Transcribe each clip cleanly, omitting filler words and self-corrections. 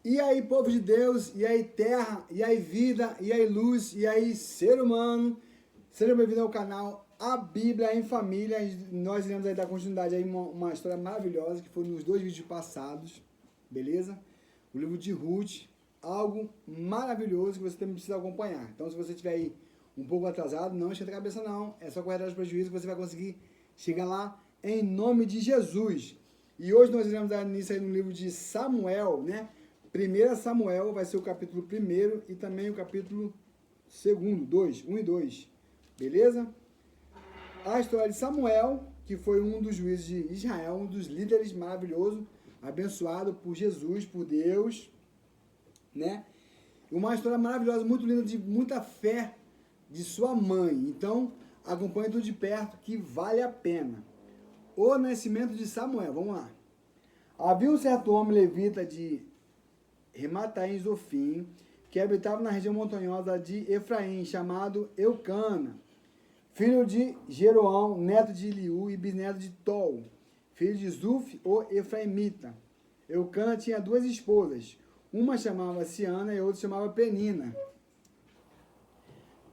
E aí, povo de Deus, e aí, terra, e aí, vida, e aí, luz, e aí, ser humano, sejam bem-vindos ao canal A Bíblia em Família. Nós iremos aí dar continuidade a uma história maravilhosa que foi nos 2 vídeos passados, beleza? O livro de Ruth, algo maravilhoso que você também precisa acompanhar. Então, se você estiver aí um pouco atrasado, não esquenta a cabeça não, é só correr atrás do prejuízo que você vai conseguir chegar lá em nome de Jesus. E hoje nós iremos dar início aí no livro de Samuel, né? 1 Samuel vai ser o capítulo 1 e também o capítulo 2, 1 e 2, beleza? A história de Samuel, que foi um dos juízes de Israel, um dos líderes maravilhosos, abençoado por Jesus, por Deus, né? Uma história maravilhosa, muito linda, de muita fé de sua mãe. Então, acompanhe tudo de perto, que vale a pena. O nascimento de Samuel, vamos lá. Havia um certo homem levita de Remataim Zofim, que habitava na região montanhosa de Efraim, chamado Eucana, filho de Jeroão, neto de Eliú e bisneto de Tol, filho de Zuf, o Efraimita. Eucana tinha 2 esposas, uma chamava-se Ana e outra chamava Penina.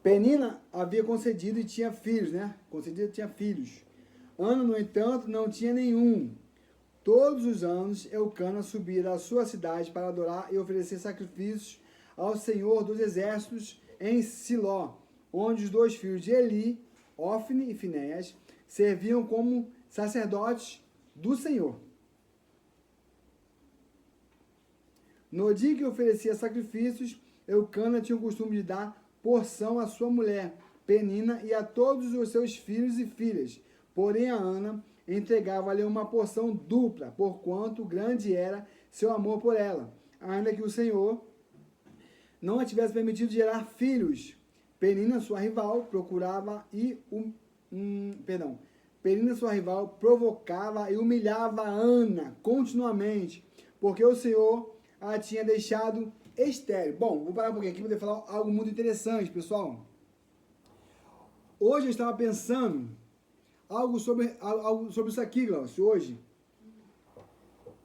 Penina havia concedido e tinha filhos, né? Concedido e tinha filhos. Ana, no entanto, não tinha nenhum. Todos os anos, Eucana subia da sua cidade para adorar e oferecer sacrifícios ao Senhor dos Exércitos em Siló, onde os 2 filhos de Eli, Ofne e Finéias, serviam como sacerdotes do Senhor. No dia que oferecia sacrifícios, Eucana tinha o costume de dar porção à sua mulher, Penina, e a todos os seus filhos e filhas. Porém, a Ana entregava-lhe uma porção dupla, porquanto grande era seu amor por ela, ainda que o Senhor não a tivesse permitido gerar filhos. Penina, sua rival, Penina, sua rival, provocava e humilhava Ana continuamente, porque o Senhor a tinha deixado estéril. Bom, vou parar um pouquinho aqui para poder falar algo muito interessante, pessoal. Hoje eu estava pensando algo sobre isso aqui, Glaucio, hoje.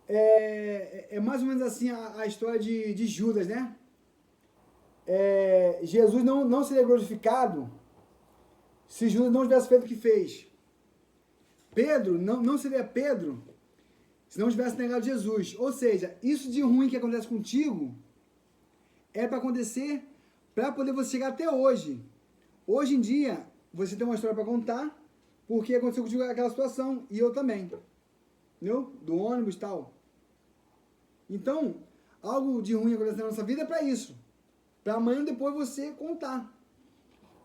É mais ou menos assim a história de Judas, né? Jesus não seria glorificado se Judas não tivesse feito o que fez. Pedro não seria Pedro se não tivesse negado Jesus. Ou seja, isso de ruim que acontece contigo é para acontecer para poder você chegar até hoje. Hoje em dia, você tem uma história para contar porque aconteceu contigo aquela situação, e eu também, entendeu? Do ônibus e tal. Então, algo de ruim acontecendo na nossa vida é para isso. Para amanhã depois você contar.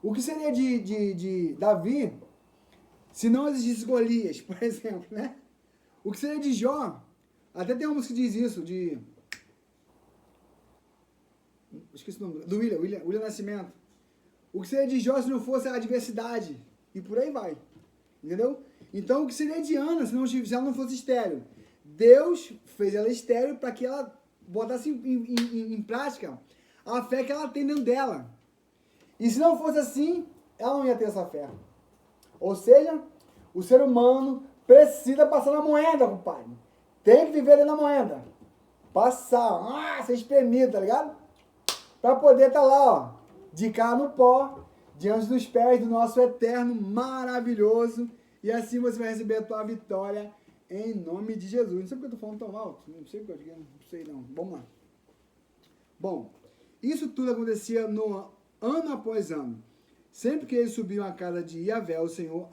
O que seria de Davi se não existisse Golias, por exemplo, né? O que seria de Jó? Até tem uma música que diz isso, esqueci o nome, do William Nascimento. O que seria de Jó se não fosse a adversidade? E por aí vai. Entendeu? Então, o que seria de Ana se ela não fosse estéril? Deus fez ela estéril para que ela botasse em prática a fé que ela tem dentro dela. E se não fosse assim, ela não ia ter essa fé. Ou seja, o ser humano precisa passar na moeda, compadre. Tem que viver dentro da moeda. Passar, ser espremido, tá ligado? Para poder estar lá, ó, de cara no pó, diante dos pés do nosso eterno maravilhoso, e assim você vai receber a tua vitória em nome de Jesus. Não sei porque eu tô falando tão alto, não sei porque eu não sei não. Vamos lá. Bom, isso tudo acontecia no ano após ano. Sempre que eles subiam à casa de Iavé, o Senhor,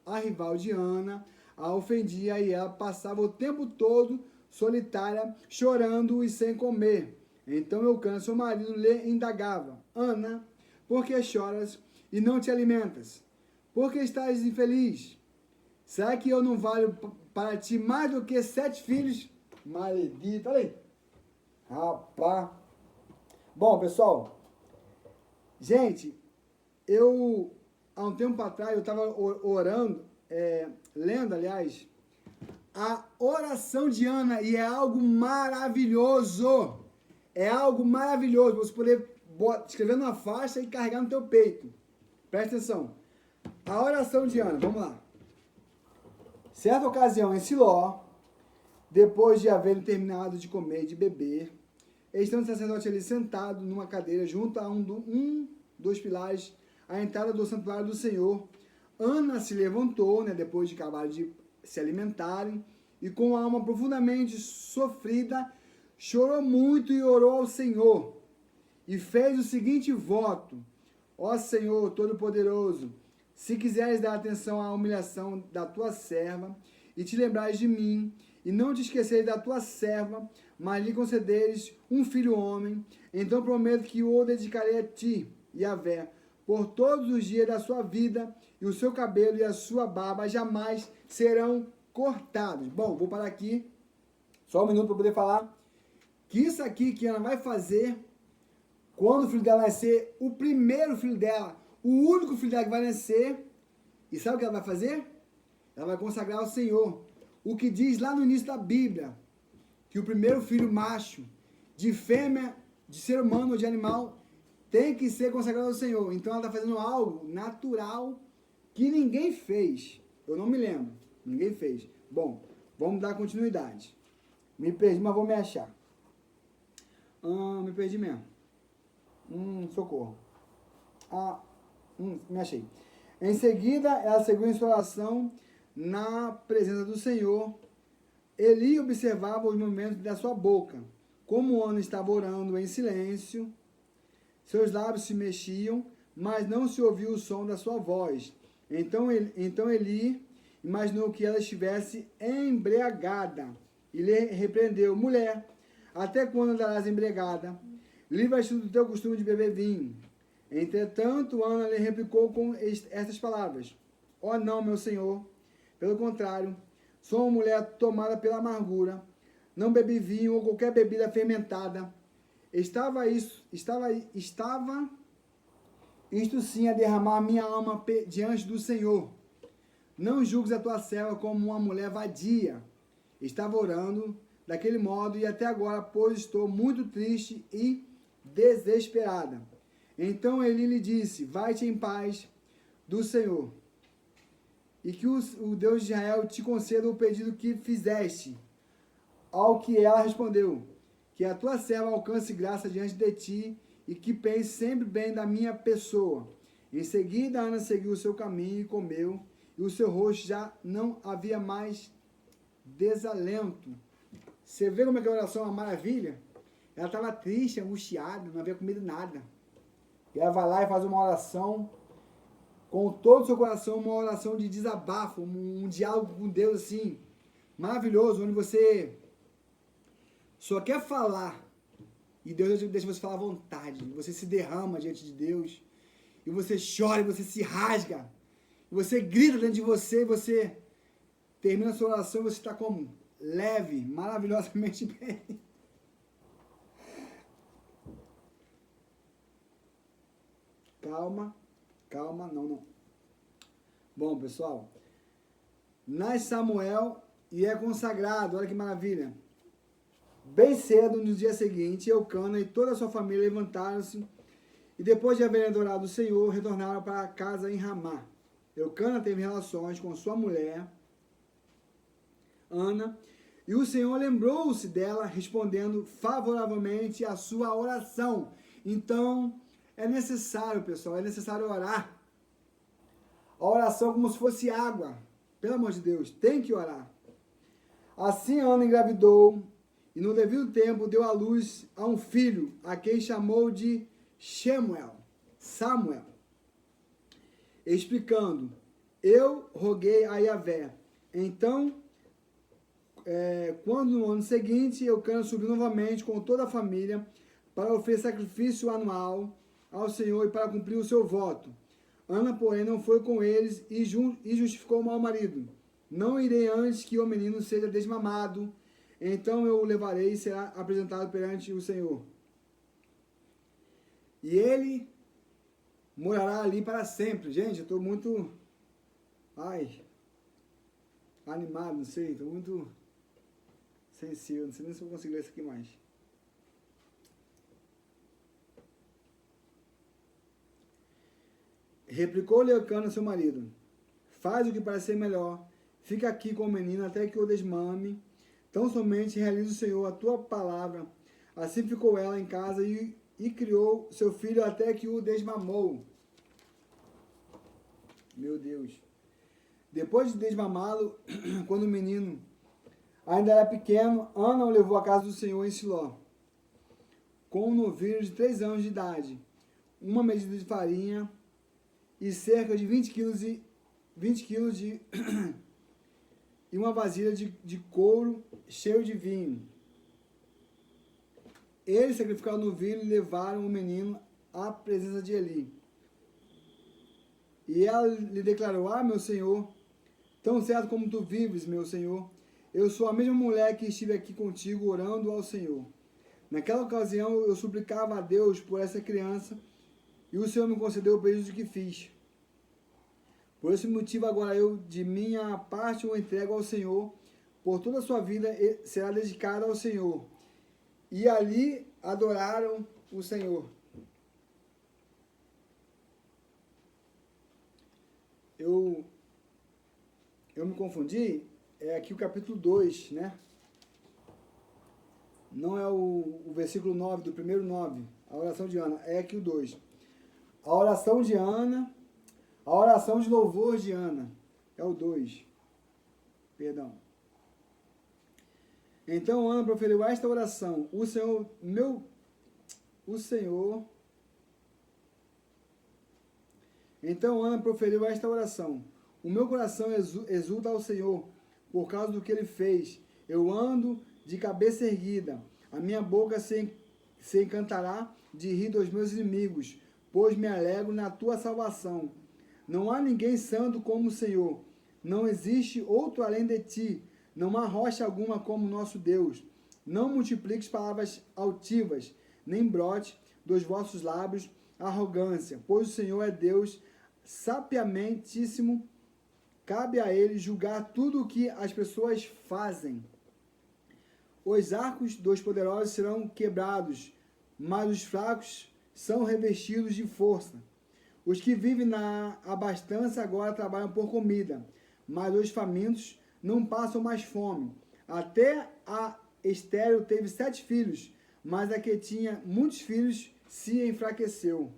a rival de Ana, a ofendia e ela passava o tempo todo solitária, chorando e sem comer. Então Eucana, seu marido, lhe indagava: Ana, por que choras e não te alimentas? Por que estás infeliz? Será que eu não valho para ti mais do que 7 filhos? Maledito, olha aí. Rapaz. Bom, pessoal. Gente, há um tempo atrás, eu estava orando, lendo, aliás, a oração de Ana, e é algo maravilhoso. É algo maravilhoso você poder escrever numa faixa e carregar no teu peito. Presta atenção. A oração de Ana, vamos lá. Certa ocasião em Siló, depois de haverem terminado de comer e de beber, estando o sacerdote ali sentado numa cadeira junto a um dos pilares, à entrada do santuário do Senhor, Ana se levantou, né, depois de acabar de se alimentarem, e com a alma profundamente sofrida, chorou muito e orou ao Senhor, e fez o seguinte voto: ó Senhor Todo-Poderoso, se quiseres dar atenção à humilhação da tua serva, e te lembrares de mim, e não te esqueceres da tua serva, mas lhe concederes um filho homem, então prometo que o dedicarei a ti, Yahvé, por todos os dias da sua vida, e o seu cabelo e a sua barba jamais serão cortados. Bom, vou parar aqui, só um minuto para poder falar que isso aqui que Ana vai fazer, quando o filho dela nascer, o primeiro filho dela, o único filho dela que vai nascer, e sabe o que ela vai fazer? Ela vai consagrar ao Senhor. O que diz lá no início da Bíblia, que o primeiro filho macho, de fêmea, de ser humano ou de animal, tem que ser consagrado ao Senhor. Então ela está fazendo algo natural que ninguém fez. Eu não me lembro. Ninguém fez. Bom, vamos dar continuidade. Me perdi, mas vou me achar. Me perdi mesmo. Socorro. Me achei. Em seguida, ela seguiu em sua oração na presença do Senhor. Eli observava os movimentos da sua boca. Como Ana estava orando em silêncio, seus lábios se mexiam, mas não se ouvia o som da sua voz. Então Eli imaginou que ela estivesse embriagada e lhe repreendeu: mulher, até quando andarás embriagada? Livra-te do teu costume de beber vinho. Entretanto, Ana lhe replicou com estas palavras: ó não, meu senhor, pelo contrário, sou uma mulher tomada pela amargura, não bebi vinho ou qualquer bebida fermentada. Estava isto sim a derramar minha alma diante do Senhor. Não julgues a tua serva como uma mulher vadia. Estava orando daquele modo e até agora, pois estou muito triste e desesperada. Então Eli lhe disse: vai-te em paz do Senhor, e que o Deus de Israel te conceda o pedido que fizeste. Ao que ela respondeu: que a tua serva alcance graça diante de ti, e que pense sempre bem da minha pessoa. Em seguida, Ana seguiu o seu caminho e comeu, e o seu rosto já não havia mais desalento. Você vê como é que a oração é uma maravilha? Ela estava triste, angustiada, não havia comido nada. E ela vai lá e faz uma oração com todo o seu coração, uma oração de desabafo, um diálogo com Deus assim, maravilhoso, onde você só quer falar e Deus deixa você falar à vontade. Você se derrama diante de Deus e você chora, e você se rasga, e você grita dentro de você, e você termina a sua oração e você está como? Leve, maravilhosamente bem. Calma, não. Bom, pessoal, nasce Samuel e é consagrado, olha que maravilha. Bem cedo, no dia seguinte, Eucana e toda a sua família levantaram-se e depois de haverem adorado o Senhor, retornaram para casa em Ramá. Eucana teve relações com sua mulher, Ana, e o Senhor lembrou-se dela, respondendo favoravelmente à sua oração. Então, é necessário, pessoal, orar. A oração como se fosse água. Pelo amor de Deus, tem que orar. Assim Ana engravidou e no devido tempo deu à luz a um filho, a quem chamou de Samuel, explicando: eu roguei a Yahvé. Então, quando no ano seguinte Eucana subiu novamente com toda a família para oferecer sacrifício anual ao Senhor e para cumprir o seu voto. Ana, porém, não foi com eles e justificou o mau marido. Não irei antes que o menino seja desmamado, então eu o levarei e será apresentado perante o Senhor. E ele morará ali para sempre. Gente, eu estou muito animado, não sei, estou muito sensível, não sei nem se eu vou conseguir ler isso aqui mais. Replicou-lhe Eucana, seu marido: faz o que parecer melhor, fica aqui com o menino até que o desmame, tão somente realize o Senhor a tua palavra, Assim ficou ela em casa e criou seu filho até que o desmamou. Meu Deus. Depois de desmamá-lo, quando o menino ainda era pequeno, Ana o levou à casa do Senhor em Siló, com um novilho de 3 anos de idade, uma medida de farinha e cerca de 20 quilos de e uma vasilha de couro cheio de vinho. Eles sacrificaram o novilho e levaram o menino à presença de Eli. E ela lhe declarou: Ah, meu senhor, tão certo como tu vives, meu senhor, eu sou a mesma mulher que estive aqui contigo orando ao Senhor. Naquela ocasião eu suplicava a Deus por essa criança e o Senhor me concedeu o pedido que fiz. Por esse motivo agora eu de minha parte o entrego ao Senhor, por toda a sua vida será dedicada ao Senhor. E ali adoraram o Senhor. Eu me confundi, é aqui o capítulo 2, né? Não é o versículo 9, do primeiro 9, a oração de Ana, é aqui o 2. A oração de Ana, a oração de louvor de Ana, é o 2. Perdão. Então Ana proferiu esta oração: Então Ana proferiu esta oração: O meu coração exulta ao Senhor por causa do que ele fez. Eu ando de cabeça erguida. A minha boca se encantará de rir dos meus inimigos, pois me alegro na tua salvação. Não há ninguém santo como o Senhor. Não existe outro além de ti. Não há rocha alguma como nosso Deus. Não multipliques palavras altivas, nem brote dos vossos lábios arrogância, pois o Senhor é Deus sapiamentíssimo. Cabe a ele julgar tudo o que as pessoas fazem. Os arcos dos poderosos serão quebrados, mas os fracos são revestidos de força. Os que vivem na abastança agora trabalham por comida, mas os famintos não passam mais fome. Até a estéril teve 7 filhos, mas a que tinha muitos filhos se enfraqueceu.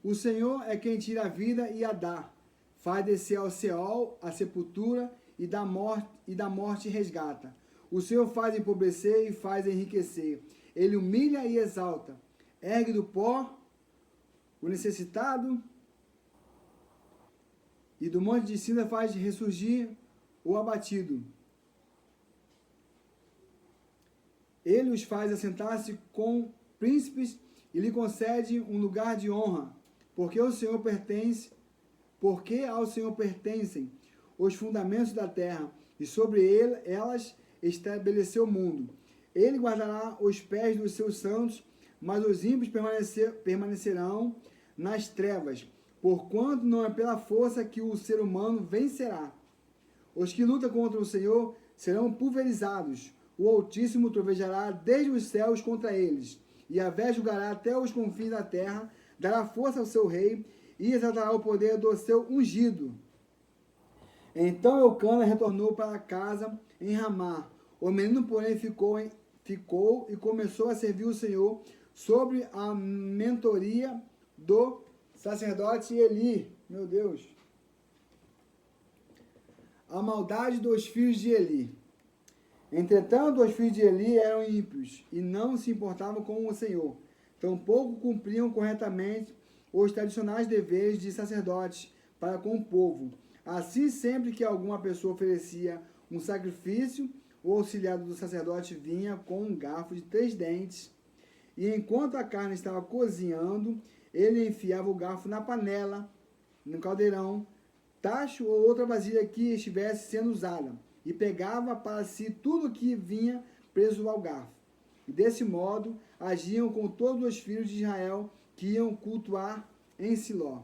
O Senhor é quem tira a vida e a dá, faz descer ao Seol a sepultura e da morte resgata. O Senhor faz empobrecer e faz enriquecer. Ele humilha e exalta. Ergue do pó o necessitado e do monte de cinza faz ressurgir o abatido. Ele os faz assentar-se com príncipes e lhe concede um lugar de honra, porque ao Senhor pertencem os fundamentos da terra, e sobre elas estabeleceu o mundo. Ele guardará os pés dos seus santos, mas os ímpios permanecerão nas trevas, porquanto não é pela força que o ser humano vencerá. Os que lutam contra o Senhor serão pulverizados. O Altíssimo trovejará desde os céus contra eles, e Yahvé julgará até os confins da terra, dará força ao seu rei, e exaltará o poder do seu ungido. Então Eucana retornou para casa em Ramá. O menino, porém, ficou e começou a servir o Senhor sob a mentoria do sacerdote Eli. Meu Deus. A maldade dos filhos de Eli. Entretanto, os filhos de Eli eram ímpios e não se importavam com o Senhor. Tampouco cumpriam corretamente os tradicionais deveres de sacerdotes para com o povo. Assim, sempre que alguma pessoa oferecia um sacrifício, o auxiliado do sacerdote vinha com um garfo de 3 dentes, e enquanto a carne estava cozinhando, ele enfiava o garfo na panela, no caldeirão, tacho ou outra vasilha que estivesse sendo usada, e pegava para si tudo que vinha preso ao garfo. E desse modo agiam com todos os filhos de Israel que iam cultuar em Siló.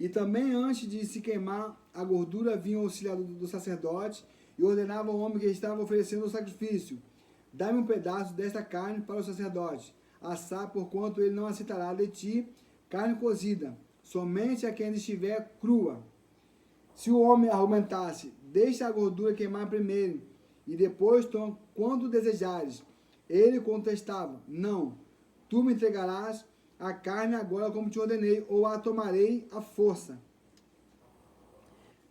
E também antes de se queimar a gordura vinha o auxiliado do sacerdote e ordenava ao homem que estava oferecendo o sacrifício: dá-me um pedaço desta carne para o sacerdote assar, porquanto ele não aceitará de ti carne cozida, somente a quem estiver crua. Se o homem argumentasse: deixa a gordura queimar primeiro, e depois toma quando desejares. Ele contestava, não, tu me entregarás a carne agora como te ordenei, ou a tomarei à força.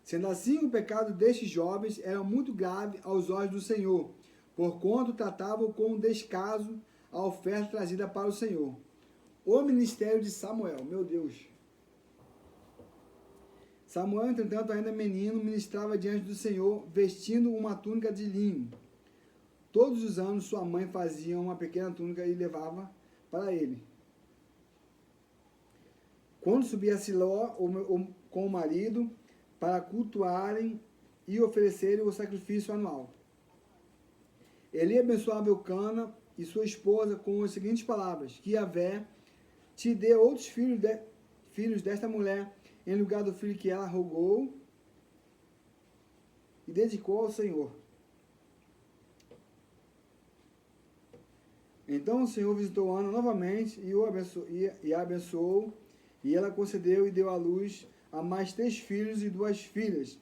Sendo assim, o pecado destes jovens era muito grave aos olhos do Senhor, porquanto tratavam com descaso a oferta trazida para o Senhor. O ministério de Samuel, meu Deus. Samuel, entretanto, ainda menino, ministrava diante do Senhor, vestindo uma túnica de linho. Todos os anos, sua mãe fazia uma pequena túnica e levava para ele. Quando subia a Siló com o marido, para cultuarem e oferecerem o sacrifício anual. Ele abençoava Eucana e sua esposa com as seguintes palavras: que Yahvé te dê outros filhos desta mulher, em lugar do filho que ela rogou e dedicou ao Senhor. Então o Senhor visitou Ana novamente e a abençoou, e ela concedeu e deu à luz a mais 3 filhos e 2 filhas.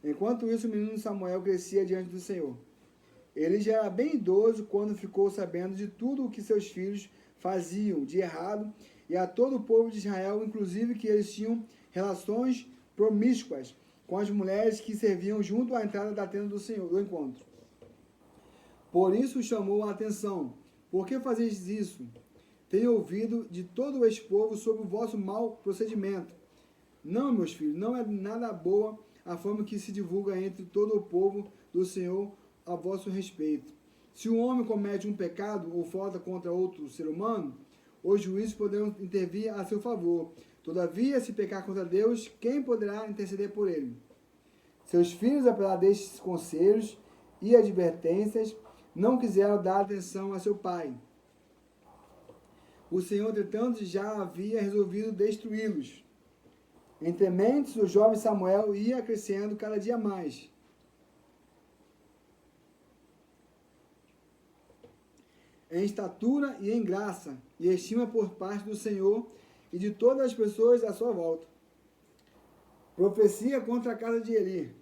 Enquanto isso, o menino Samuel crescia diante do Senhor. Ele já era bem idoso quando ficou sabendo de tudo o que seus filhos faziam de errado, e a todo o povo de Israel, inclusive que eles tinham relações promíscuas com as mulheres que serviam junto à entrada da tenda do Senhor, do encontro. Por isso chamou a atenção: por que fazeis isso? Tenho ouvido de todo esse povo sobre o vosso mau procedimento. Não, meus filhos, não é nada boa a forma que se divulga entre todo o povo do Senhor a vosso respeito. Se um homem comete um pecado ou falta contra outro ser humano, os juízes poderão intervir a seu favor. Todavia, se pecar contra Deus, quem poderá interceder por ele? Seus filhos, apesar destes conselhos e advertências, não quiseram dar atenção a seu pai. O Senhor, entretanto, já havia resolvido destruí-los. Entre mentes, o jovem Samuel ia crescendo cada dia mais. Em estatura e em graça, e estima por parte do Senhor e de todas as pessoas à sua volta. Profecia contra a casa de Eli.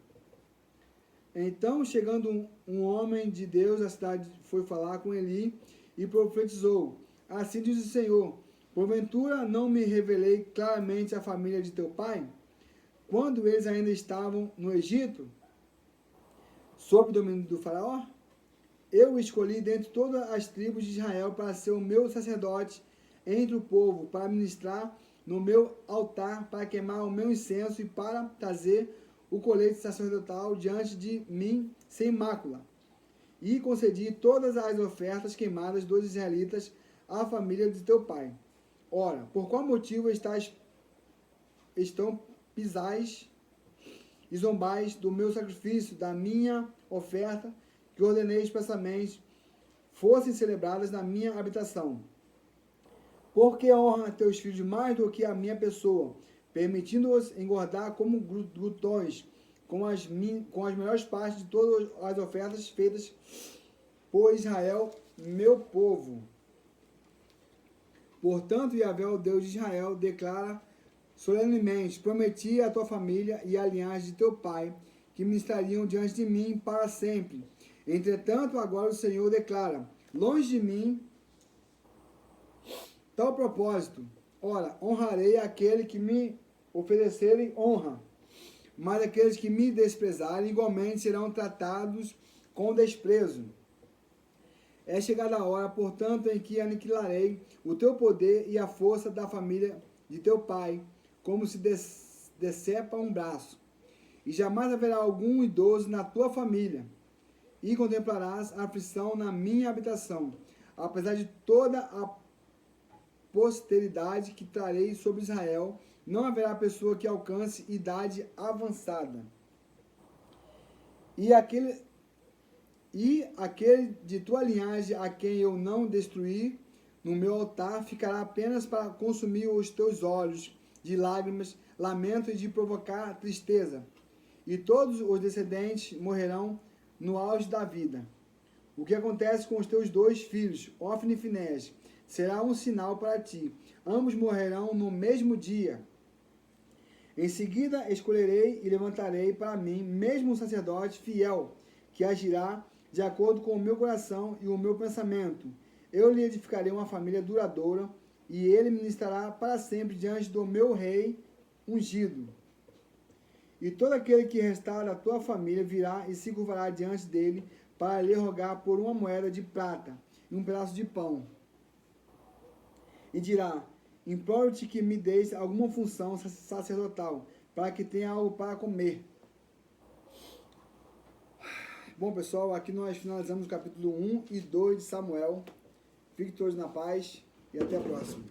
Então, chegando um homem de Deus à cidade, foi falar com Eli e profetizou: assim diz o Senhor, porventura não me revelei claramente a família de teu pai, quando eles ainda estavam no Egito, sob o domínio do faraó? Eu o escolhi dentre todas as tribos de Israel para ser o meu sacerdote entre o povo, para ministrar no meu altar, para queimar o meu incenso e para trazer o colete sacerdotal diante de mim sem mácula. E concedi todas as ofertas queimadas dos israelitas à família de teu pai. Ora, por qual motivo estão pisais e zombais do meu sacrifício, da minha oferta, que ordenei expressamente, fossem celebradas na minha habitação? Porque honra teus filhos mais do que a minha pessoa, permitindo-os engordar como glutões, com as melhores partes de todas as ofertas feitas por Israel, meu povo. Portanto, Yahvé, o Deus de Israel, declara solenemente: prometi à tua família e à linhagem de teu pai, que ministrariam diante de mim para sempre. Entretanto, agora o Senhor declara: longe de mim tal propósito. Ora, honrarei aquele que me oferecerem honra, mas aqueles que me desprezarem igualmente serão tratados com desprezo. É chegada a hora, portanto, em que aniquilarei o teu poder e a força da família de teu pai, como se decepa um braço. E jamais haverá algum idoso na tua família, e contemplarás a aflição na minha habitação, apesar de toda a posteridade que trarei sobre Israel, não haverá pessoa que alcance idade avançada. E aquele de tua linhagem a quem eu não destruir no meu altar ficará apenas para consumir os teus olhos de lágrimas, lamento e de provocar tristeza. E todos os descendentes morrerão no auge da vida. O que acontece com os teus 2 filhos, Ofni e Finés, será um sinal para ti. Ambos morrerão no mesmo dia. Em seguida escolherei e levantarei para mim mesmo um sacerdote fiel, que agirá de acordo com o meu coração e o meu pensamento. Eu lhe edificarei uma família duradoura, e ele ministrará para sempre diante do meu rei ungido. E todo aquele que restar da tua família virá e se curvará diante dele para lhe rogar por uma moeda de prata e um pedaço de pão. E dirá: imploro-te que me deis alguma função sacerdotal, para que tenha algo para comer. Bom, pessoal, aqui nós finalizamos o capítulo 1 e 2 de Samuel. Fiquem todos na paz e até a próxima.